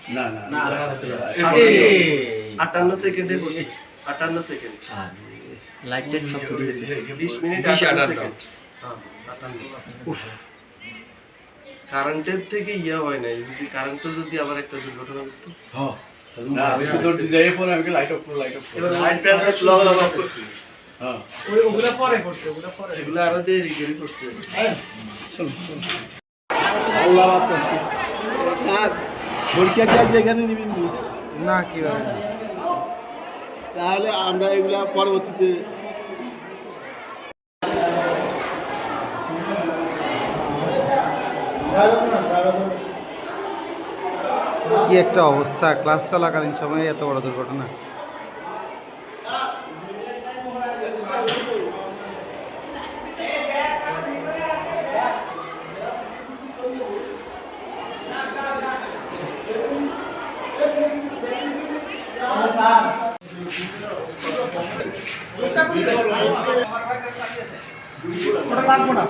না না না, না 58 সেকেন্ডে করছে 58 সেকেন্ড লাইটের সব তুলে 20 মিনিট 20 58 58 সেকেন্ড হ্যাঁ 58 উফ কারেন্টের থেকে ইয়া হয় না যদি কারেন্টও যদি আবার একটা দুর্ঘটনা ঘটতো হ্যাঁ না আমি ভিতর দিয়ে যাই পরে আমি লাইট অফ এবার লাইট প্যানেল লগ করছি হ্যাঁ ওগুলা পরে করছে ওগুলা পরে এগুলো আরো দেরি করে করছে আল্লাহ বাতাস স্যার পরীক্ষা কি আজ এখানে নিবেন না কিভাবে তাহলে আমরা এগুলা পরবর্তীতে কি একটা অবস্থা ক্লাস চলাকালীন সময়ে এত বড় দুর্ঘটনা। লাগবো না